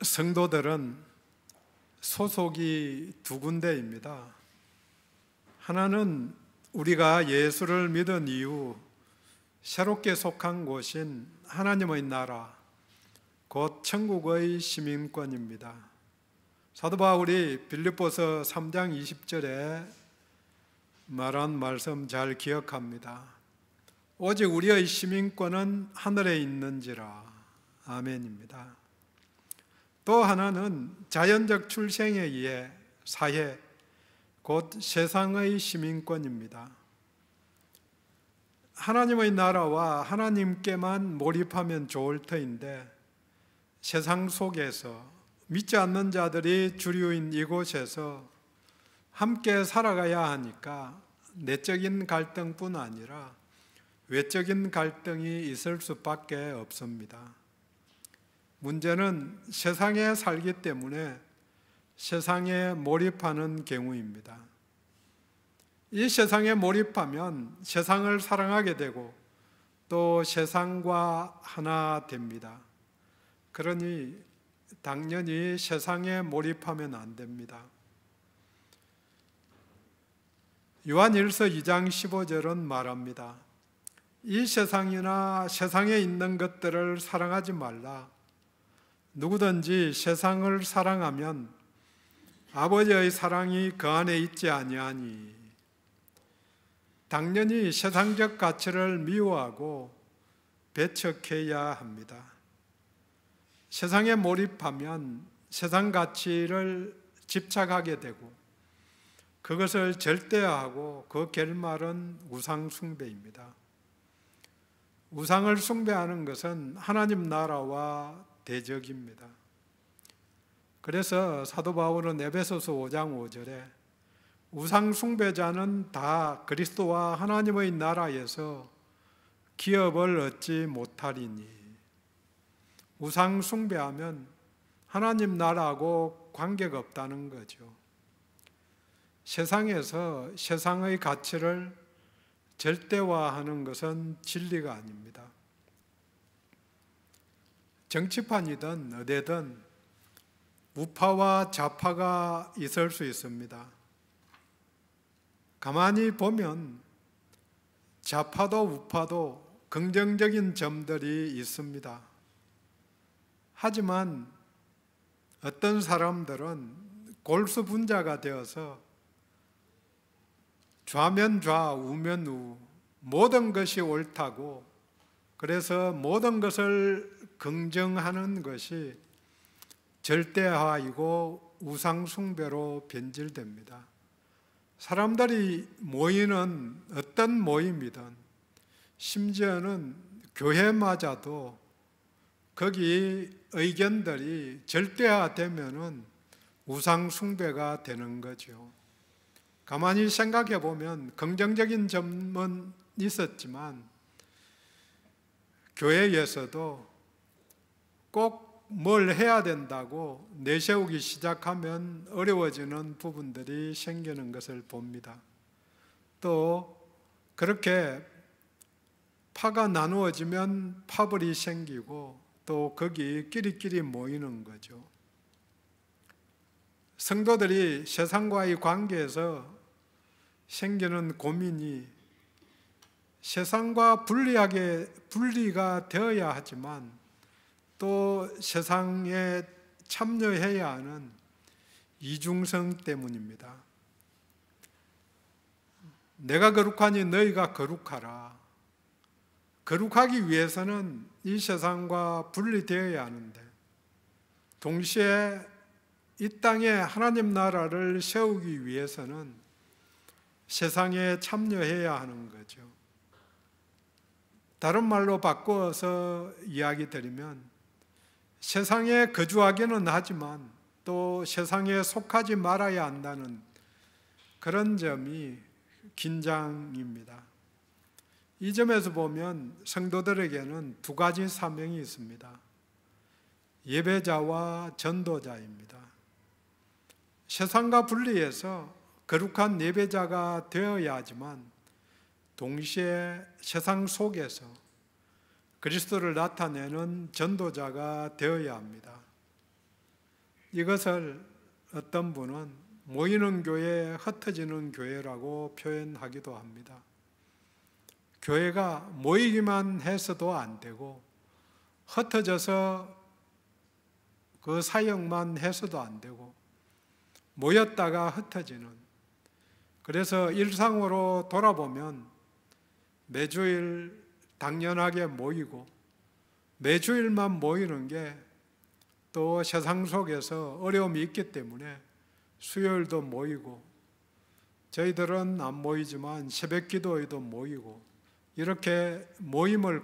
성도들은 소속이 두 군데입니다. 하나는 우리가 예수를 믿은 이후 새롭게 속한 곳인 하나님의 나라, 곧 천국의 시민권입니다. 사도 바울이 빌립보서 3장 20절에 말한 말씀 잘 기억합니다. 오직 우리의 시민권은 하늘에 있는지라. 아멘입니다. 또 하나는 자연적 출생에 의해 사회, 곧 세상의 시민권입니다. 하나님의 나라와 하나님께만 몰입하면 좋을 터인데 세상 속에서 믿지 않는 자들이 주류인 이곳에서 함께 살아가야 하니까 내적인 갈등뿐 아니라 외적인 갈등이 있을 수밖에 없습니다. 문제는 세상에 살기 때문에 세상에 몰입하는 경우입니다. 이 세상에 몰입하면 세상을 사랑하게 되고 또 세상과 하나 됩니다. 그러니 당연히 세상에 몰입하면 안 됩니다. 요한일서 2장 15절은 말합니다. 이 세상이나 세상에 있는 것들을 사랑하지 말라. 누구든지 세상을 사랑하면 아버지의 사랑이 그 안에 있지 아니하니. 당연히 세상적 가치를 미워하고 배척해야 합니다. 세상에 몰입하면 세상 가치를 집착하게 되고 그것을 절대화하고 그 결말은 우상 숭배입니다. 우상을 숭배하는 것은 하나님 나라와 대적입니다. 그래서 사도 바울은 에베소서 5장 5절에 우상 숭배자는 다 그리스도와 하나님의 나라에서 기업을 얻지 못하리니. 우상 숭배하면 하나님 나라하고 관계가 없다는 거죠. 세상에서 세상의 가치를 절대화하는 것은 진리가 아닙니다. 정치판이든 어디든 우파와 좌파가 있을 수 있습니다. 가만히 보면 좌파도 우파도 긍정적인 점들이 있습니다. 하지만 어떤 사람들은 골수분자가 되어서 좌면 좌, 우면 우, 모든 것이 옳다고 그래서 모든 것을 긍정하는 것이 절대화이고 우상숭배로 변질됩니다. 사람들이 모이는 어떤 모임이든 심지어는 교회마저도 거기 의견들이 절대화되면은 우상숭배가 되는 거죠. 가만히 생각해 보면 긍정적인 점은 있었지만 교회에서도 꼭 뭘 해야 된다고 내세우기 시작하면 어려워지는 부분들이 생기는 것을 봅니다. 또 그렇게 파가 나누어지면 파벌이 생기고 또 거기 끼리끼리 모이는 거죠. 성도들이 세상과의 관계에서 생기는 고민이 세상과 분리가 되어야 하지만 또 세상에 참여해야 하는 이중성 때문입니다. 내가 거룩하니 너희가 거룩하라. 거룩하기 위해서는 이 세상과 분리되어야 하는데 동시에 이 땅에 하나님 나라를 세우기 위해서는 세상에 참여해야 하는 거죠. 다른 말로 바꿔서 이야기 드리면 세상에 거주하기는 하지만 또 세상에 속하지 말아야 한다는 그런 점이 긴장입니다. 이 점에서 보면 성도들에게는 두 가지 사명이 있습니다. 예배자와 전도자입니다. 세상과 분리해서 거룩한 예배자가 되어야 하지만 동시에 세상 속에서 그리스도를 나타내는 전도자가 되어야 합니다. 이것을 어떤 분은 모이는 교회, 흩어지는 교회라고 표현하기도 합니다. 교회가 모이기만 해서도 안 되고 흩어져서 그 사역만 해서도 안 되고 모였다가 흩어지는, 그래서 일상으로 돌아보면 매주일 당연하게 모이고 매주일만 모이는 게 또 세상 속에서 어려움이 있기 때문에 수요일도 모이고, 저희들은 안 모이지만 새벽 기도에도 모이고, 이렇게 모임을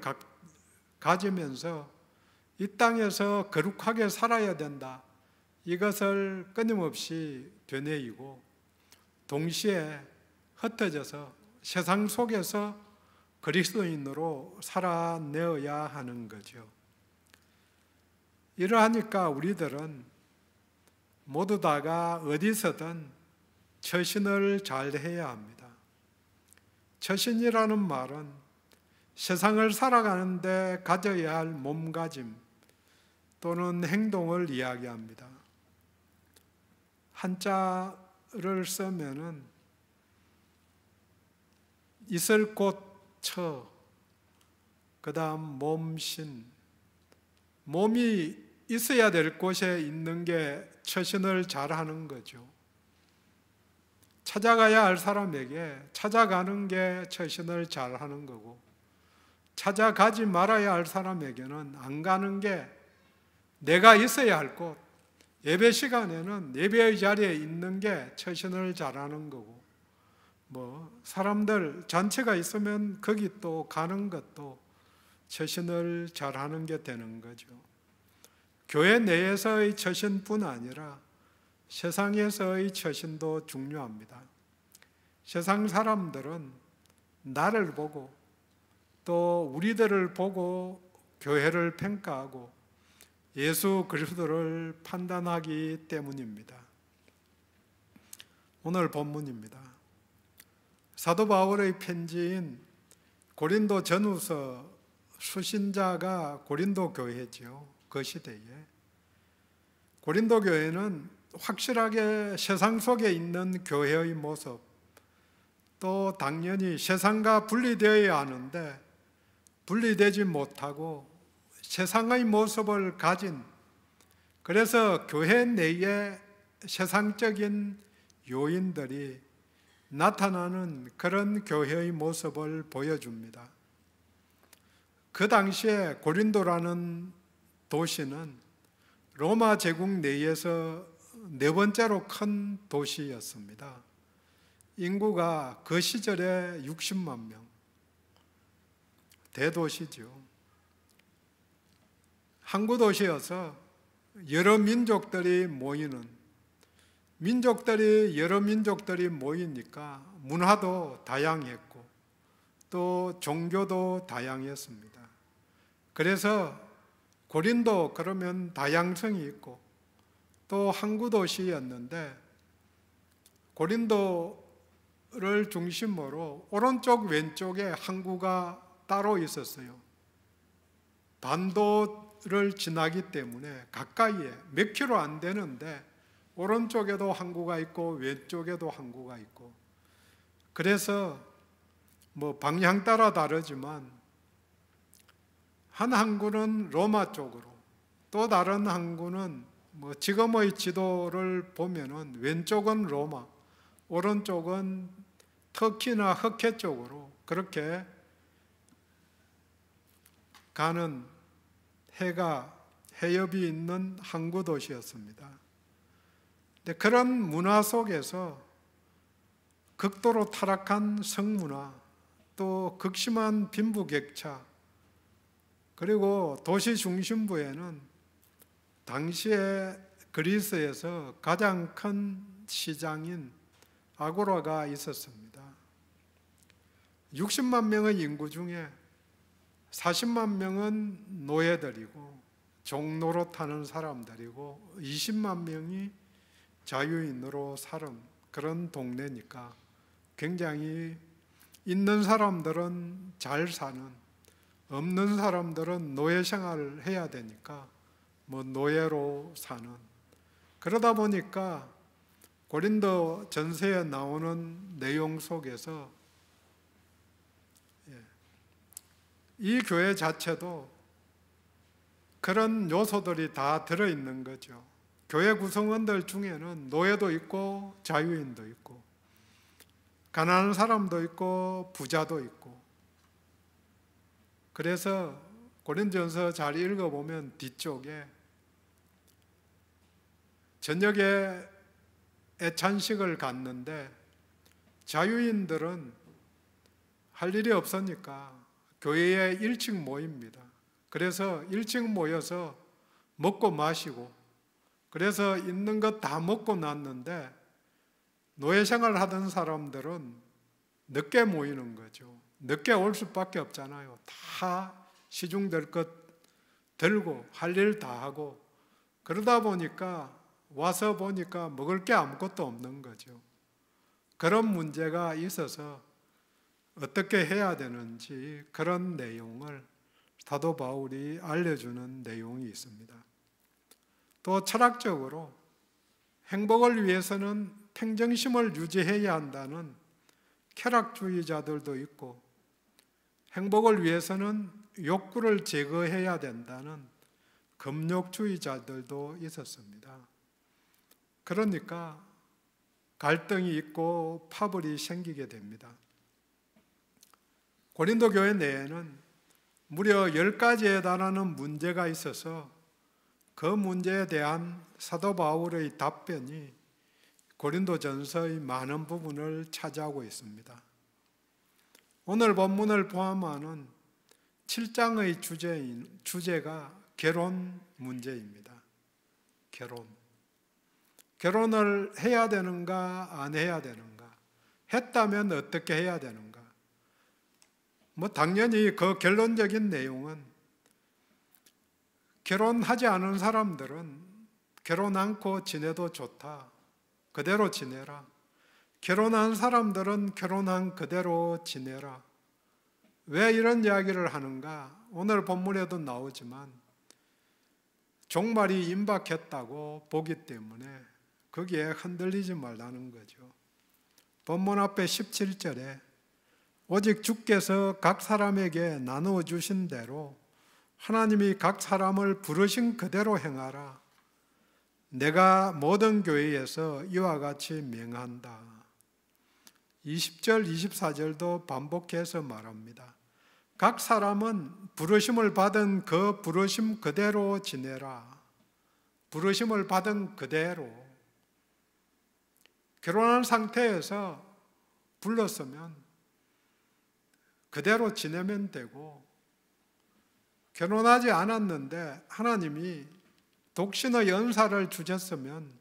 가지면서 이 땅에서 거룩하게 살아야 된다, 이것을 끊임없이 되뇌이고, 동시에 흩어져서 세상 속에서 그리스도인으로 살아내어야 하는 거죠. 이러하니까 우리들은 모두 다가 어디서든 처신을 잘 해야 합니다. 처신이라는 말은 세상을 살아가는데 가져야 할 몸가짐 또는 행동을 이야기합니다. 한자를 쓰면은 있을 곳 처, 그 다음 몸신, 몸이 있어야 될 곳에 있는 게 처신을 잘하는 거죠. 찾아가야 할 사람에게 찾아가는 게 처신을 잘하는 거고, 찾아가지 말아야 할 사람에게는 안 가는 게 내가 있어야 할 곳, 예배 시간에는 예배의 자리에 있는 게 처신을 잘하는 거고, 사람들 잔치가 있으면 거기 또 가는 것도 처신을 잘하는 게 되는 거죠. 교회 내에서의 처신뿐 아니라 세상에서의 처신도 중요합니다. 세상 사람들은 나를 보고 또 우리들을 보고 교회를 평가하고 예수 그리스도를 판단하기 때문입니다. 오늘 본문입니다. 사도 바울의 편지인 고린도 전후서 수신자가 고린도 교회지요. 그 시대에 고린도 교회는 확실하게 세상 속에 있는 교회의 모습, 또 당연히 세상과 분리되어야 하는데 분리되지 못하고 세상의 모습을 가진, 그래서 교회 내에 세상적인 요인들이 나타나는 그런 교회의 모습을 보여줍니다. 그 당시에 고린도라는 도시는 로마 제국 내에서 네 번째로 큰 도시였습니다. 인구가 그 시절에 60만 명, 대도시죠. 항구 도시여서 여러 민족들이 모이는, 여러 민족들이 모이니까 문화도 다양했고 또 종교도 다양했습니다. 그래서 고린도 그러면 다양성이 있고 또 항구 도시였는데, 고린도를 중심으로 오른쪽 왼쪽에 항구가 따로 있었어요. 반도를 지나기 때문에 가까이에 몇 킬로 안 되는데 오른쪽에도 항구가 있고 왼쪽에도 항구가 있고, 그래서 방향 따라 다르지만 한 항구는 로마 쪽으로, 또 다른 항구는 지금의 지도를 보면은 왼쪽은 로마, 오른쪽은 터키나 흑해 쪽으로 그렇게 가는 해협이 있는 항구 도시였습니다. 근데 그런 문화 속에서 극도로 타락한 성문화, 또 극심한 빈부격차, 그리고 도시 중심부에는 당시에 그리스에서 가장 큰 시장인 아고라가 있었습니다. 60만 명의 인구 중에 40만 명은 노예들이고 종노릇하는 사람들이고 20만 명이 자유인으로 사는 그런 동네니까 굉장히 있는 사람들은 잘 사는, 없는 사람들은 노예 생활을 해야 되니까 노예로 사는 그러다 보니까 고린도 전서에 나오는 내용 속에서 이 교회 자체도 그런 요소들이 다 들어있는 거죠. 교회 구성원들 중에는 노예도 있고 자유인도 있고 가난한 사람도 있고 부자도 있고, 그래서 고린도전서 잘 읽어보면 뒤쪽에 저녁에 애찬식을 갖는데 자유인들은 할 일이 없으니까 교회에 일찍 모입니다. 그래서 일찍 모여서 먹고 마시고, 그래서 있는 것 다 먹고 났는데 노예 생활 하던 사람들은 늦게 모이는 거죠. 늦게 올 수밖에 없잖아요. 다 시중될 것 들고 할 일 다 하고, 그러다 보니까 와서 보니까 먹을 게 아무것도 없는 거죠. 그런 문제가 있어서 어떻게 해야 되는지 그런 내용을 사도 바울이 알려주는 내용이 있습니다. 또 철학적으로 행복을 위해서는 평정심을 유지해야 한다는 쾌락주의자들도 있고, 행복을 위해서는 욕구를 제거해야 된다는 금욕주의자들도 있었습니다. 그러니까 갈등이 있고 파벌이 생기게 됩니다. 고린도 교회 내에는 무려 10가지에 달하는 문제가 있어서 그 문제에 대한 사도 바울의 답변이 고린도전서의 많은 부분을 차지하고 있습니다. 오늘 본문을 포함하는 7장의 주제가 결혼 문제입니다. 결혼을 해야 되는가 안 해야 되는가, 했다면 어떻게 해야 되는가. 당연히 그 결론적인 내용은 결혼하지 않은 사람들은 결혼 않고 지내도 좋다, 그대로 지내라. 결혼한 사람들은 결혼한 그대로 지내라. 왜 이런 이야기를 하는가? 오늘 본문에도 나오지만 종말이 임박했다고 보기 때문에 거기에 흔들리지 말라는 거죠. 본문 앞에 17절에 오직 주께서 각 사람에게 나누어 주신 대로 하나님이 각 사람을 부르신 그대로 행하라. 내가 모든 교회에서 이와 같이 명한다. 20절, 24절도 반복해서 말합니다. 각 사람은 부르심을 받은 그 부르심 그대로 지내라. 부르심을 받은 그대로. 결혼한 상태에서 불렀으면 그대로 지내면 되고, 결혼하지 않았는데 하나님이 독신의 은사를 주셨으면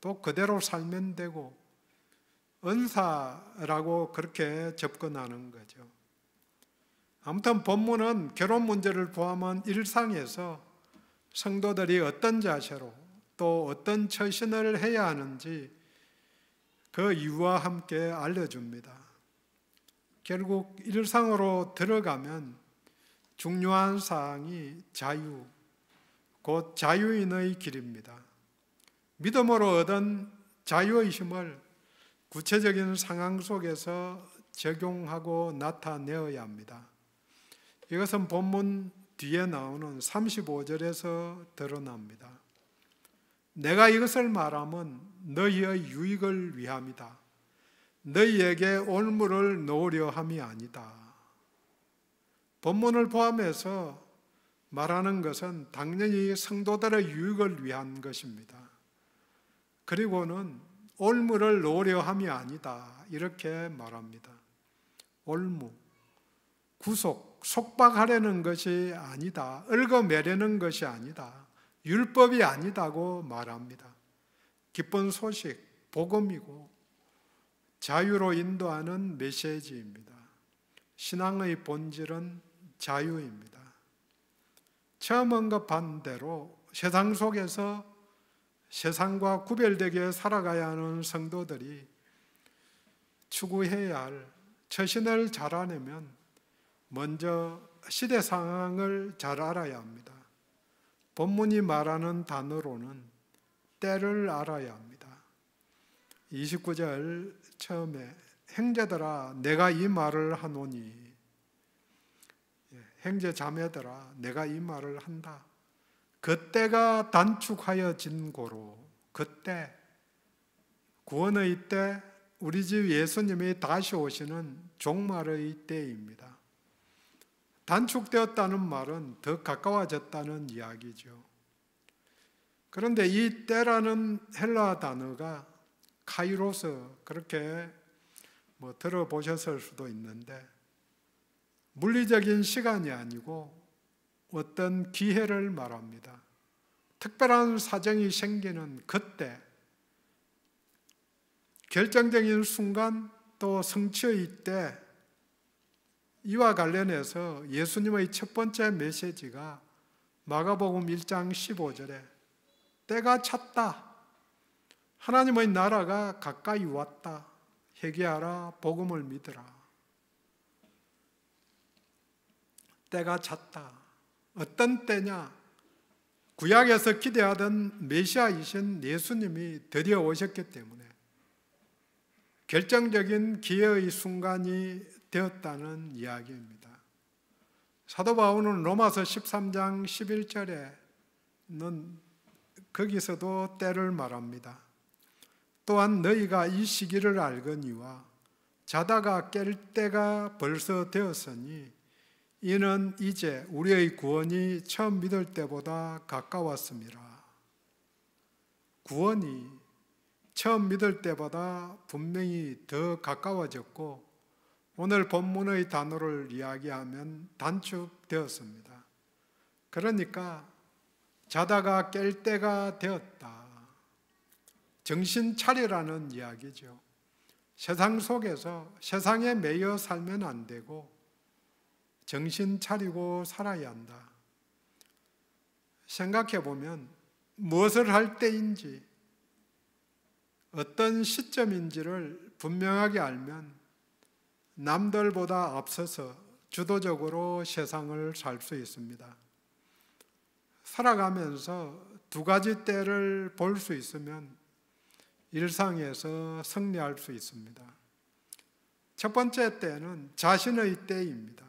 또 그대로 살면 되고, 은사라고 그렇게 접근하는 거죠. 아무튼 본문은 결혼 문제를 포함한 일상에서 성도들이 어떤 자세로 또 어떤 처신을 해야 하는지 그 이유와 함께 알려줍니다. 결국 일상으로 들어가면 중요한 사항이 자유, 곧 자유인의 길입니다. 믿음으로 얻은 자유의 힘을 구체적인 상황 속에서 적용하고 나타내어야 합니다. 이것은 본문 뒤에 나오는 35절에서 드러납니다. 내가 이것을 말하면 너희의 유익을 위함이다. 너희에게 올무를 놓으려 함이 아니다. 본문을 포함해서 말하는 것은 당연히 성도들의 유익을 위한 것입니다. 그리고는 올무를 놓으려 함이 아니다, 이렇게 말합니다. 올무, 구속, 속박하려는 것이 아니다, 얽어매려는 것이 아니다, 율법이 아니다고 말합니다. 기쁜 소식, 복음이고 자유로 인도하는 메시지입니다. 신앙의 본질은 자유입니다. 처음 언급한 대로 세상 속에서 세상과 구별되게 살아가야 하는 성도들이 추구해야 할 처신을 잘 알려면 먼저 시대 상황을 잘 알아야 합니다. 본문이 말하는 단어로는 때를 알아야 합니다. 29절 처음에 형제들아 내가 이 말을 하노니, 형제 자매들아 내가 이 말을 한다. 그때가 단축하여진 고로, 그때 구원의 때, 우리 집 예수님이 다시 오시는 종말의 때입니다. 단축되었다는 말은 더 가까워졌다는 이야기죠. 그런데 이 때라는 헬라 단어가 카이로스, 그렇게 들어보셨을 수도 있는데, 물리적인 시간이 아니고 어떤 기회를 말합니다. 특별한 사정이 생기는 그때, 결정적인 순간, 또 성취의 때, 이와 관련해서 예수님의 첫 번째 메시지가 마가복음 1장 15절에 때가 찼다, 하나님의 나라가 가까이 왔다, 회개하라, 복음을 믿으라. 때가 찼다. 어떤 때냐? 구약에서 기대하던 메시아이신 예수님이 드디어 오셨기 때문에 결정적인 기회의 순간이 되었다는 이야기입니다. 사도 바울은 로마서 13장 11절에는 거기서도 때를 말합니다. 또한 너희가 이 시기를 알거니와 자다가 깰 때가 벌써 되었으니 이는 이제 우리의 구원이 처음 믿을 때보다 가까웠습니다. 구원이 처음 믿을 때보다 분명히 더 가까워졌고, 오늘 본문의 단어를 이야기하면 단축되었습니다. 그러니까 자다가 깰 때가 되었다. 정신 차리라는 이야기죠. 세상 속에서 세상에 매여 살면 안 되고 정신 차리고 살아야 한다. 생각해 보면 무엇을 할 때인지, 어떤 시점인지를 분명하게 알면 남들보다 앞서서 주도적으로 세상을 살 수 있습니다. 살아가면서 두 가지 때를 볼 수 있으면 일상에서 승리할 수 있습니다. 첫 번째 때는 자신의 때입니다.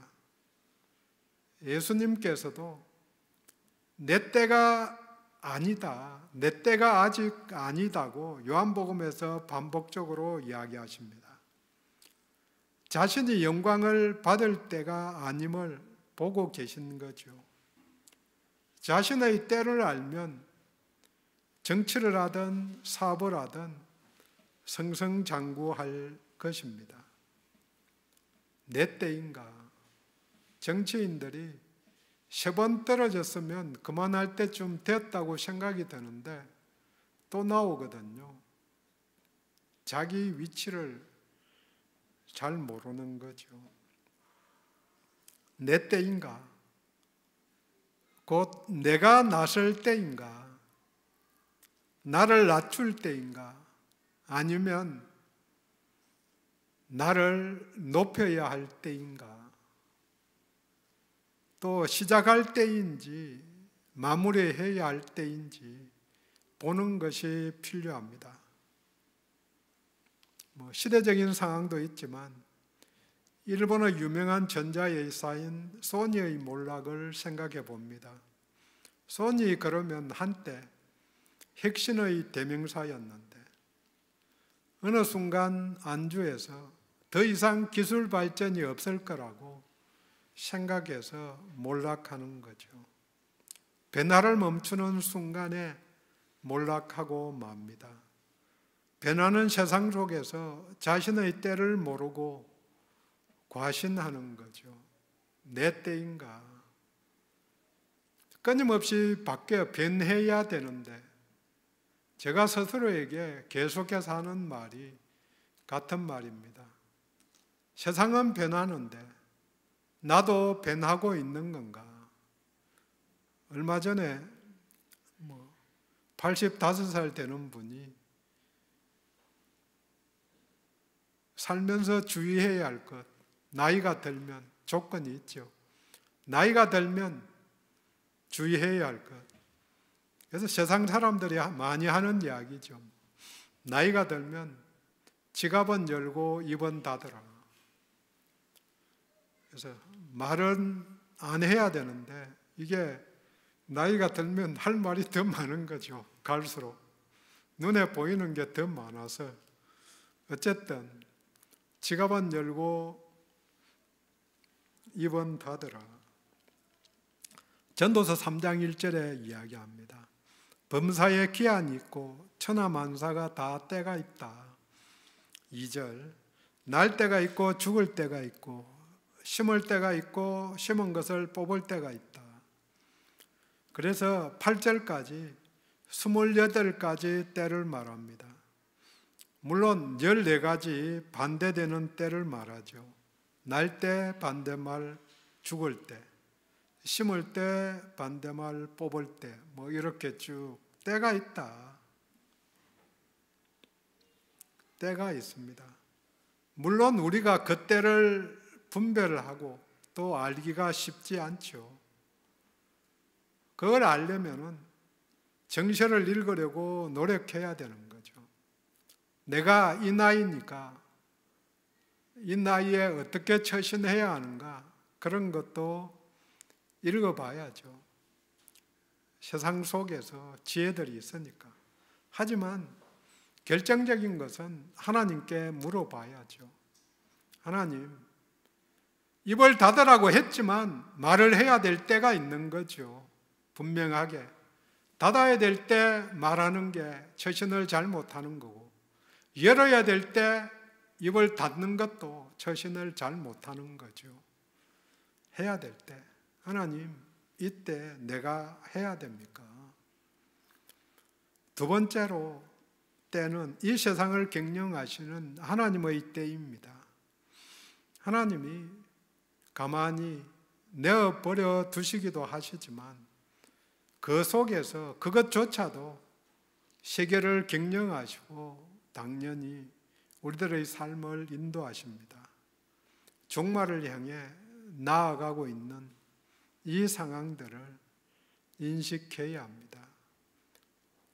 예수님께서도 내 때가 아니다, 내 때가 아직 아니다고 요한복음에서 반복적으로 이야기하십니다. 자신이 영광을 받을 때가 아님을 보고 계신 거죠. 자신의 때를 알면 정치를 하든 사업을 하든 승승장구할 것입니다. 내 때인가? 정치인들이 3번 떨어졌으면 그만할 때쯤 됐다고 생각이 드는데 또 나오거든요. 자기 위치를 잘 모르는 거죠. 내 때인가? 곧 내가 나설 때인가? 나를 낮출 때인가? 아니면 나를 높여야 할 때인가? 또 시작할 때인지 마무리해야 할 때인지 보는 것이 필요합니다. 시대적인 상황도 있지만 일본의 유명한 전자회사인 소니의 몰락을 생각해 봅니다. 소니 그러면 한때 혁신의 대명사였는데 어느 순간 안주에서 더 이상 기술 발전이 없을 거라고 생각해서 몰락하는 거죠. 변화를 멈추는 순간에 몰락하고 맙니다. 변하는 세상 속에서 자신의 때를 모르고 과신하는 거죠. 내 때인가? 끊임없이 바뀌어 변해야 되는데 제가 스스로에게 계속해서 하는 말이 같은 말입니다. 세상은 변하는데 나도 변하고 있는 건가? 얼마 전에 85살 되는 분이 살면서 주의해야 할 것, 나이가 들면 조건이 있죠. 나이가 들면 주의해야 할 것. 그래서 세상 사람들이 많이 하는 이야기죠. 나이가 들면 지갑은 열고 입은 닫으라. 그래서 말은 안 해야 되는데 이게 나이가 들면 할 말이 더 많은 거죠. 갈수록 눈에 보이는 게 더 많아서 어쨌든 지갑은 열고 입은 닫으라. 전도서 3장 1절에 이야기합니다. 범사에 기한이 있고 천하만사가 다 때가 있다. 2절 날 때가 있고 죽을 때가 있고 심을 때가 있고 심은 것을 뽑을 때가 있다. 그래서 8절까지 28가지 때를 말합니다. 물론 14가지 반대되는 때를 말하죠. 날 때 반대말, 죽을 때, 심을 때 반대말, 뽑을 때, 뭐 이렇게 쭉 때가 있다. 때가 있습니다. 물론 우리가 그 때를 분별하고 또 알기가 쉽지 않죠. 그걸 알려면은 정시를 읽으려고 노력해야 되는 거죠. 내가 이 나이니까 이 나이에 어떻게 처신해야 하는가, 그런 것도 읽어봐야죠. 세상 속에서 지혜들이 있으니까. 하지만 결정적인 것은 하나님께 물어봐야죠. 하나님, 입을 닫으라고 했지만 말을 해야 될 때가 있는 거죠. 분명하게 닫아야 될 때 말하는 게 처신을 잘못하는 거고, 열어야 될 때 입을 닫는 것도 처신을 잘못하는 거죠. 해야 될 때, 하나님, 이때 내가 해야 됩니까? 두 번째로 때는 이 세상을 경영하시는 하나님의 때입니다. 하나님이 가만히 내어버려 두시기도 하시지만 그 속에서 그것조차도 세계를 경영하시고 당연히 우리들의 삶을 인도하십니다. 종말을 향해 나아가고 있는 이 상황들을 인식해야 합니다.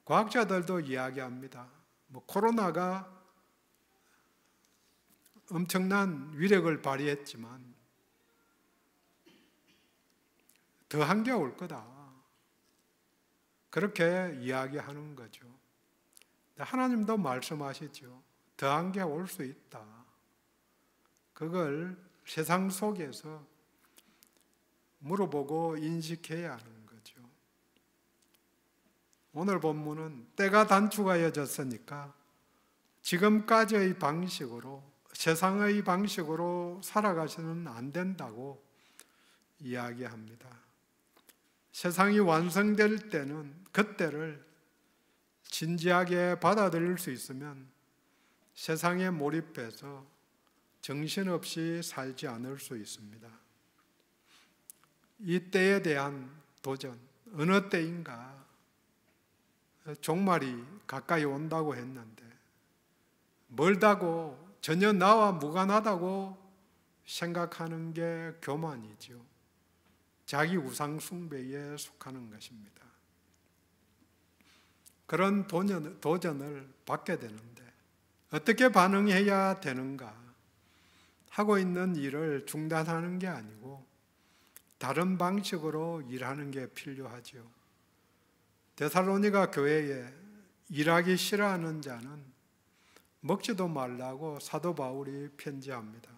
과학자들도 이야기합니다. 코로나가 엄청난 위력을 발휘했지만 더한 게 올 거다. 그렇게 이야기하는 거죠. 하나님도 말씀하시죠. 더한 게 올 수 있다. 그걸 세상 속에서 물어보고 인식해야 하는 거죠. 오늘 본문은 때가 단축하여졌으니까 지금까지의 방식으로, 세상의 방식으로 살아가서는 안 된다고 이야기합니다. 세상이 완성될 때는 그때를 진지하게 받아들일 수 있으면 세상에 몰입해서 정신없이 살지 않을 수 있습니다. 이 때에 대한 도전, 어느 때인가? 종말이 가까이 온다고 했는데 멀다고, 전혀 나와 무관하다고 생각하는 게 교만이죠. 자기 우상 숭배에 속하는 것입니다. 그런 도전을 받게 되는데 어떻게 반응해야 되는가? 하고 있는 일을 중단하는 게 아니고 다른 방식으로 일하는 게 필요하죠. 데살로니가 교회에 일하기 싫어하는 자는 먹지도 말라고 사도 바울이 편지합니다.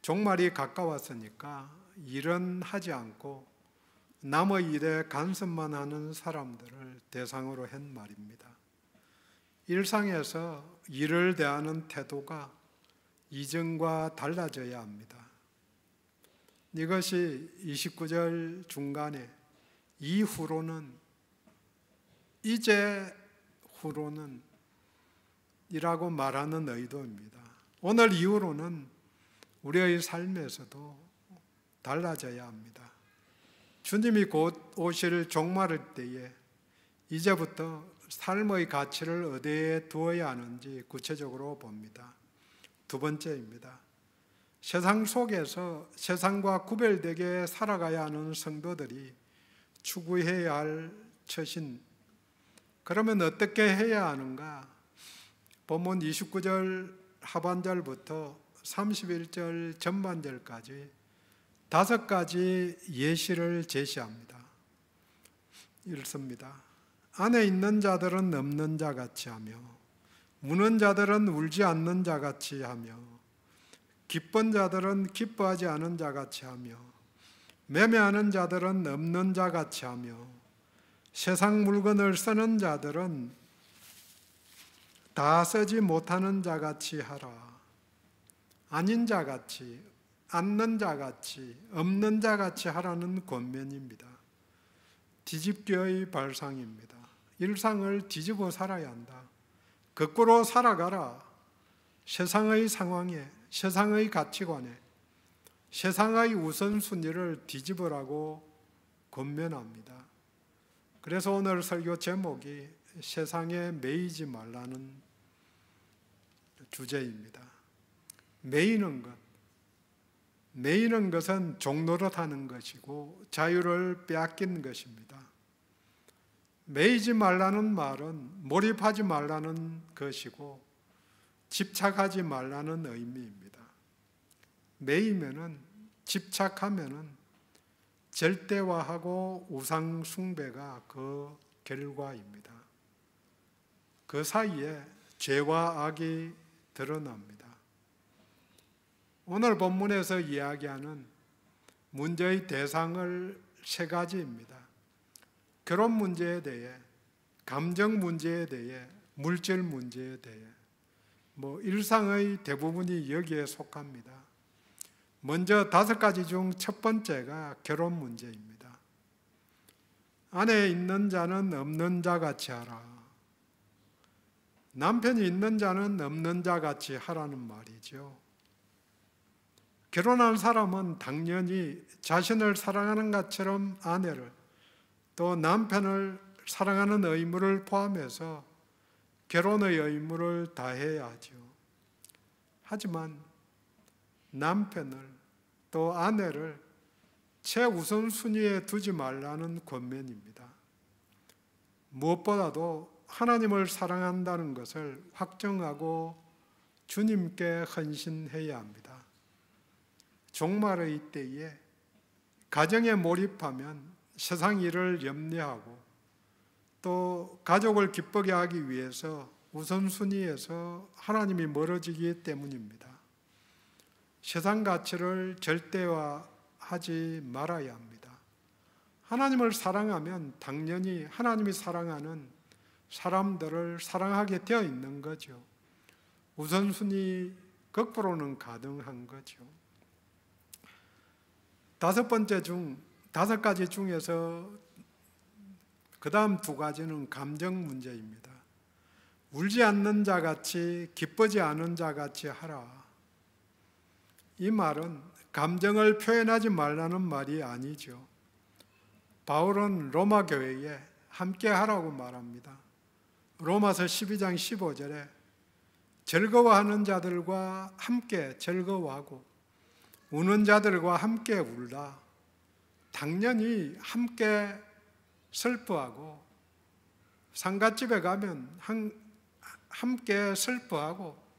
종말이 가까웠으니까 일은 하지 않고 남의 일에 간섭만 하는 사람들을 대상으로 한 말입니다. 일상에서 일을 대하는 태도가 이전과 달라져야 합니다. 이것이 29절 중간에 이후로는, 이제 후로는 이라고 말하는 의도입니다. 오늘 이후로는 우리의 삶에서도 달라져야 합니다. 주님이 곧 오실 종말의 때에 이제부터 삶의 가치를 어디에 두어야 하는지 구체적으로 봅니다. 두 번째입니다. 세상 속에서 세상과 구별되게 살아가야 하는 성도들이 추구해야 할 처신. 그러면 어떻게 해야 하는가? 본문 29절 하반절부터 31절 전반절까지 5가지 예시를 제시합니다. 읽습니다. 안에 있는 자들은 없는 자 같이 하며 우는 자들은 울지 않는 자 같이 하며 기쁜 자들은 기뻐하지 않은 자 같이 하며 매매하는 자들은 없는 자 같이 하며 세상 물건을 쓰는 자들은 다 쓰지 못하는 자 같이 하라. 아닌 자 같이, 않는 자 같이, 없는 자 같이 하라는 권면입니다. 뒤집기의 발상입니다. 일상을 뒤집어 살아야 한다. 거꾸로 살아가라. 세상의 상황에, 세상의 가치관에, 세상의 우선순위를 뒤집으라고 권면합니다. 그래서 오늘 설교 제목이 세상에 매이지 말라는 주제입니다. 매이는 것. 매이는 것은 종노릇하는 것이고 자유를 빼앗긴 것입니다. 매이지 말라는 말은 몰입하지 말라는 것이고 집착하지 말라는 의미입니다. 매이면은 집착하면은 절대화하고 우상 숭배가 그 결과입니다. 그 사이에 죄와 악이 드러납니다. 오늘 본문에서 이야기하는 문제의 대상을 3가지입니다. 결혼 문제에 대해, 감정 문제에 대해, 물질 문제에 대해, 일상의 대부분이 여기에 속합니다. 먼저 5가지 중 첫 번째가 결혼 문제입니다. 안에 있는 자는 없는 자 같이 하라. 남편이 있는 자는 없는 자 같이 하라는 말이죠. 결혼한 사람은 당연히 자신을 사랑하는 것처럼 아내를 또 남편을 사랑하는 의무를 포함해서 결혼의 의무를 다해야 하죠. 하지만 남편을 또 아내를 최우선순위에 두지 말라는 권면입니다. 무엇보다도 하나님을 사랑한다는 것을 확정하고 주님께 헌신해야 합니다. 종말의 때에 가정에 몰입하면 세상 일을 염려하고 또 가족을 기쁘게 하기 위해서 우선순위에서 하나님이 멀어지기 때문입니다. 세상 가치를 절대화하지 말아야 합니다. 하나님을 사랑하면 당연히 하나님이 사랑하는 사람들을 사랑하게 되어 있는 거죠. 우선순위 거꾸로는 가능한 거죠. 5가지 중에서 그 다음 2가지는 감정 문제입니다. 울지 않는 자 같이 기쁘지 않은 자 같이 하라. 이 말은 감정을 표현하지 말라는 말이 아니죠. 바울은 로마 교회에 함께 하라고 말합니다. 로마서 12장 15절에 즐거워하는 자들과 함께 즐거워하고 우는 자들과 함께 울라. 당연히 함께 슬퍼하고 상갓집에 가면 함께 슬퍼하고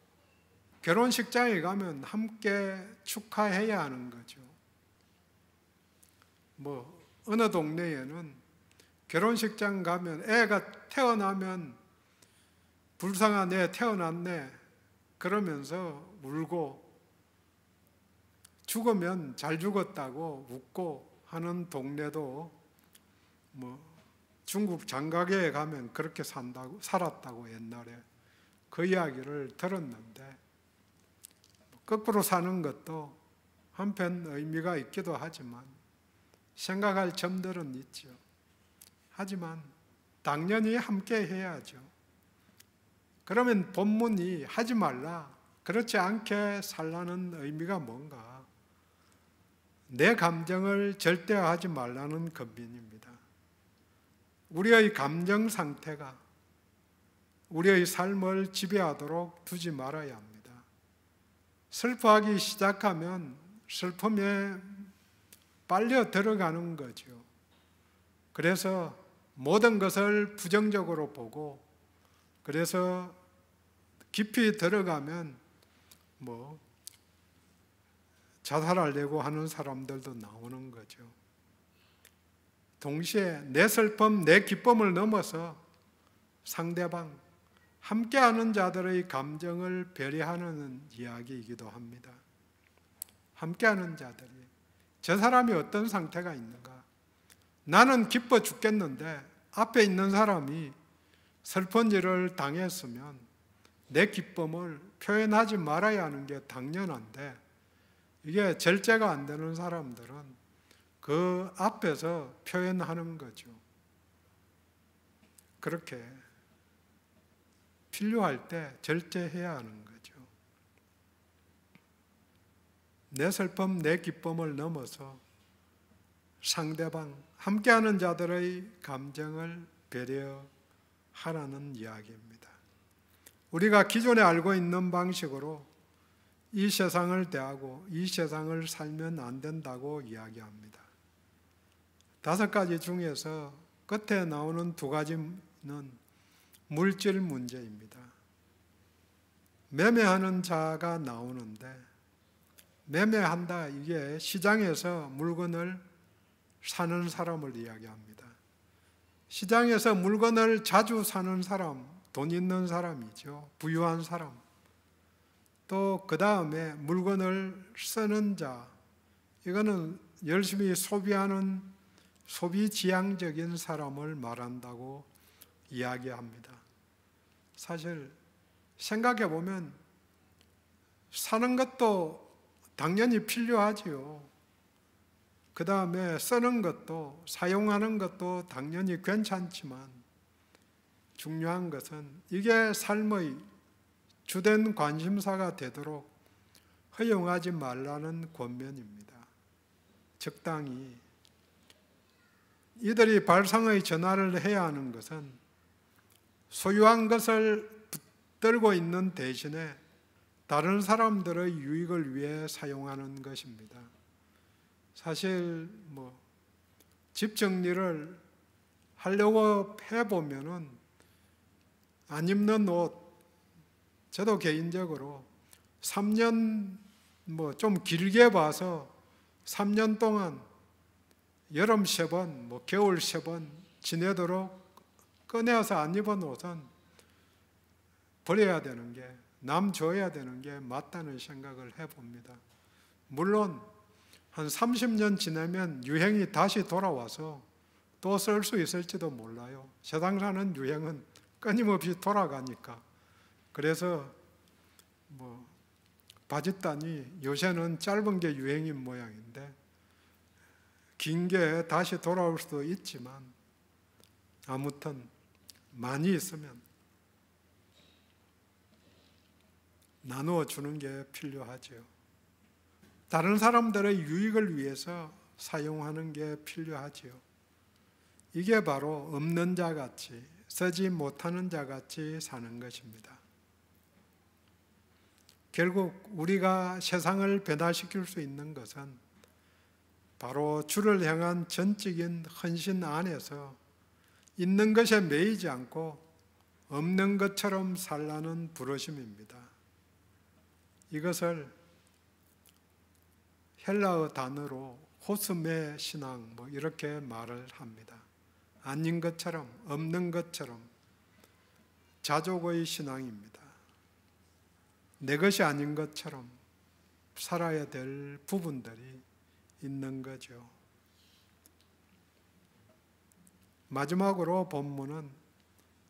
결혼식장에 가면 함께 축하해야 하는 거죠. 어느 동네에는 결혼식장 가면 애가 태어나면 불쌍한 애 태어났네 그러면서 울고 죽으면 잘 죽었다고 웃고 하는 동네도 중국 장가게에 가면 그렇게 살았다고 옛날에 그 이야기를 들었는데 거꾸로 사는 것도 한편 의미가 있기도 하지만 생각할 점들은 있죠. 하지만 당연히 함께 해야죠. 그러면 본문이 하지 말라, 그렇지 않게 살라는 의미가 뭔가? 내 감정을 절대화하지 말라는 권면입니다. 우리의 감정 상태가 우리의 삶을 지배하도록 두지 말아야 합니다. 슬퍼하기 시작하면 슬픔에 빨려 들어가는 거죠. 그래서 모든 것을 부정적으로 보고, 그래서 깊이 들어가면 자살하려고 하는 사람들도 나오는 거죠. 동시에 내 슬픔, 내 기쁨을 넘어서 상대방, 함께하는 자들의 감정을 배려하는 이야기이기도 합니다. 함께하는 자들이 저 사람이 어떤 상태가 있는가? 나는 기뻐 죽겠는데 앞에 있는 사람이 슬픈 일을 당했으면 내 기쁨을 표현하지 말아야 하는 게 당연한데, 이게 절제가 안 되는 사람들은 그 앞에서 표현하는 거죠. 그렇게 필요할 때 절제해야 하는 거죠. 내 슬픔, 내 기쁨을 넘어서 상대방, 함께하는 자들의 감정을 배려하라는 이야기입니다. 우리가 기존에 알고 있는 방식으로 이 세상을 대하고 이 세상을 살면 안 된다고 이야기합니다. 5가지 중에서 끝에 나오는 2가지는 물질 문제입니다. 매매하는 자가 나오는데, 매매한다, 이게 시장에서 물건을 사는 사람을 이야기합니다. 시장에서 물건을 자주 사는 사람, 돈 있는 사람이죠. 부유한 사람. 또 그 다음에 물건을 쓰는 자, 이거는 열심히 소비하는 소비지향적인 사람을 말한다고 이야기합니다. 사실 생각해 보면 사는 것도 당연히 필요하지요. 그 다음에 쓰는 것도, 사용하는 것도 당연히 괜찮지만 중요한 것은 이게 삶의 주된 관심사가 되도록 허용하지 말라는 권면입니다. 적당히. 이들이 발상의 전환을 해야 하는 것은 소유한 것을 붙들고 있는 대신에 다른 사람들의 유익을 위해 사용하는 것입니다. 사실 집 정리를 하려고 해보면은 안 입는 옷, 저도 개인적으로 3년 좀 길게 봐서 3년 동안 여름 3번, 겨울 3번 지내도록 꺼내어서 안 입은 옷은 버려야 되는 게, 남 줘야 되는 게 맞다는 생각을 해봅니다. 물론 한 30년 지나면 유행이 다시 돌아와서 또 쓸 수 있을지도 몰라요. 세상 사는 유행은 끊임없이 돌아가니까. 그래서 바짓단이 요새는 짧은 게 유행인 모양인데 긴 게 다시 돌아올 수도 있지만, 아무튼 많이 있으면 나누어 주는 게 필요하죠. 다른 사람들의 유익을 위해서 사용하는 게 필요하지요. 이게 바로 없는 자같이, 쓰지 못하는 자같이 사는 것입니다. 결국 우리가 세상을 변화시킬 수 있는 것은 바로 주를 향한 전적인 헌신 안에서 있는 것에 매이지 않고 없는 것처럼 살라는 부르심입니다. 이것을 헬라어 단어로 호스메 신앙 이렇게 말을 합니다. 아닌 것처럼, 없는 것처럼 자족의 신앙입니다. 내 것이 아닌 것처럼 살아야 될 부분들이 있는 거죠. 마지막으로 본문은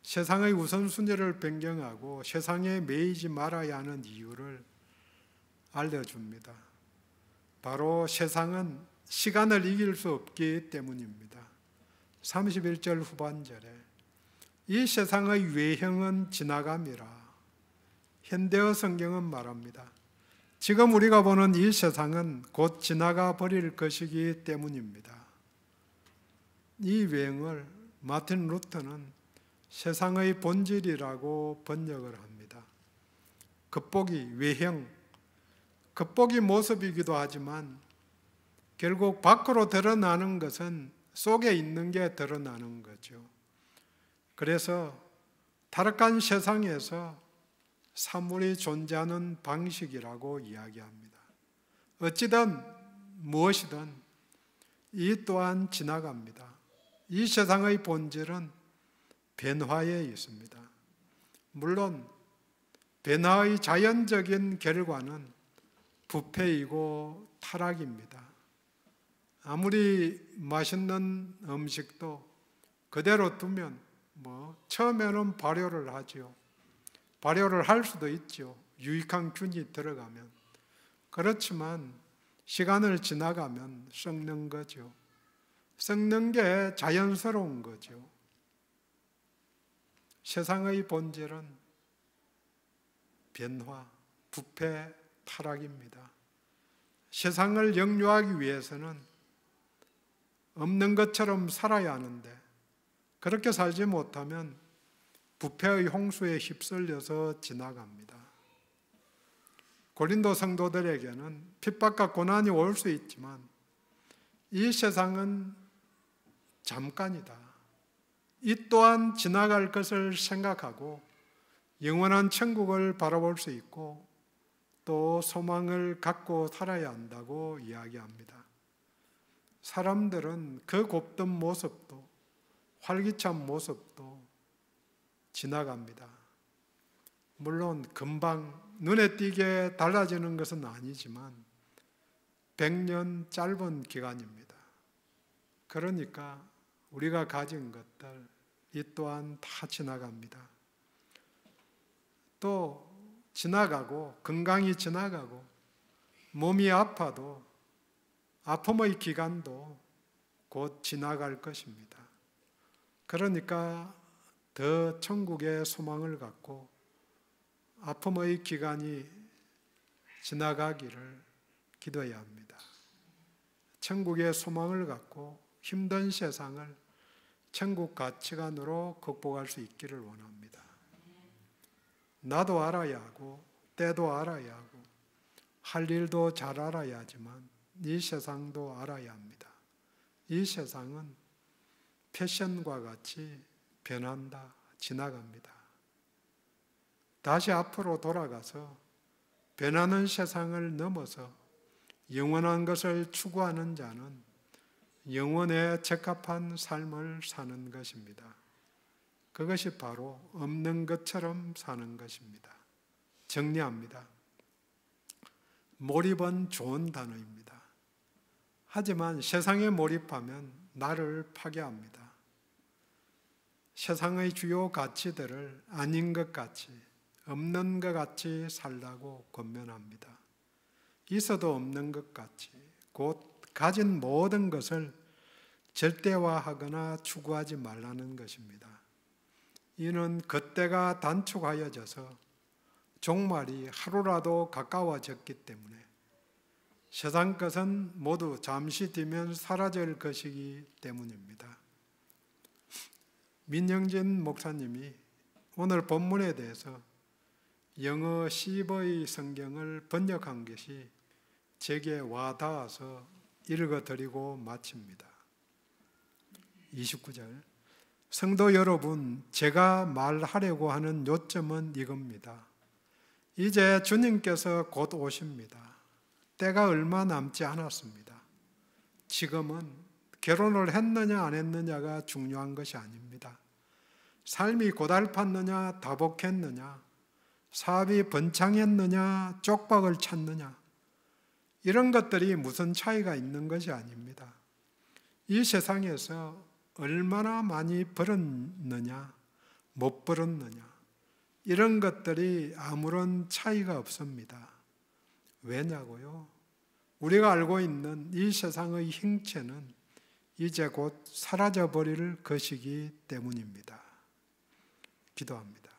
세상의 우선순위를 변경하고 세상에 매이지 말아야 하는 이유를 알려줍니다. 바로 세상은 시간을 이길 수 없기 때문입니다. 31절 후반절에 이 세상의 외형은 지나감이라. 현대어 성경은 말합니다. 지금 우리가 보는 이 세상은 곧 지나가 버릴 것이기 때문입니다. 이 외형을 마틴 루터는 세상의 본질이라고 번역을 합니다. 겉보기, 외형, 겉보기 모습이기도 하지만 결국 밖으로 드러나는 것은 속에 있는 게 드러나는 거죠. 그래서 타락한 세상에서 사물이 존재하는 방식이라고 이야기합니다. 어찌든 무엇이든 이 또한 지나갑니다. 이 세상의 본질은 변화에 있습니다. 물론 변화의 자연적인 결과는 부패이고 타락입니다. 아무리 맛있는 음식도 그대로 두면 처음에는 발효를 하죠. 발효를 할 수도 있죠. 유익한 균이 들어가면. 그렇지만 시간을 지나가면 썩는 거죠. 썩는 게 자연스러운 거죠. 세상의 본질은 변화, 부패, 타락입니다. 세상을 영유하기 위해서는 없는 것처럼 살아야 하는데 그렇게 살지 못하면 부패의 홍수에 휩쓸려서 지나갑니다. 고린도 성도들에게는 핍박과 고난이 올 수 있지만 이 세상은 잠깐이다. 이 또한 지나갈 것을 생각하고 영원한 천국을 바라볼 수 있고 또 소망을 갖고 살아야 한다고 이야기합니다. 사람들은 그 곱던 모습도 활기찬 모습도 지나갑니다. 물론 금방 눈에 띄게 달라지는 것은 아니지만 100년 짧은 기간입니다. 그러니까 우리가 가진 것들 이 또한 다 지나갑니다. 또 지나가고 건강이 지나가고 몸이 아파도 아픔의 기간도 곧 지나갈 것입니다. 그러니까 더 천국의 소망을 갖고 아픔의 기간이 지나가기를 기도해야 합니다. 천국의 소망을 갖고 힘든 세상을 천국 가치관으로 극복할 수 있기를 원합니다. 나도 알아야 하고 때도 알아야 하고 할 일도 잘 알아야 하지만 이 세상도 알아야 합니다. 이 세상은 패션과 같이 변한다, 지나갑니다. 다시 앞으로 돌아가서 변하는 세상을 넘어서 영원한 것을 추구하는 자는 영원에 적합한 삶을 사는 것입니다. 그것이 바로 없는 것처럼 사는 것입니다. 정리합니다. 몰입은 좋은 단어입니다. 하지만 세상에 몰입하면 나를 파괴합니다. 세상의 주요 가치들을 아닌 것 같이, 없는 것 같이 살라고 권면합니다. 있어도 없는 것 같이, 곧 가진 모든 것을 절대화하거나 추구하지 말라는 것입니다. 이는 겉대가 단축하여져서 종말이 하루라도 가까워졌기 때문에 세상 것은 모두 잠시 뒤면 사라질 것이기 때문입니다. 민영진 목사님이 오늘 본문에 대해서 영어 10의 성경을 번역한 것이 제게 와닿아서 읽어드리고 마칩니다. 29절 성도 여러분, 제가 말하려고 하는 요점은 이겁니다. 이제 주님께서 곧 오십니다. 때가 얼마 남지 않았습니다. 지금은 결혼을 했느냐 안 했느냐가 중요한 것이 아닙니다. 삶이 고달팠느냐 다복했느냐, 사업이 번창했느냐 쪽박을 찼느냐, 이런 것들이 무슨 차이가 있는 것이 아닙니다. 이 세상에서 얼마나 많이 벌었느냐 못 벌었느냐, 이런 것들이 아무런 차이가 없습니다. 왜냐고요? 우리가 알고 있는 이 세상의 형체는 이제 곧 사라져버릴 것이기 때문입니다. 기도합니다.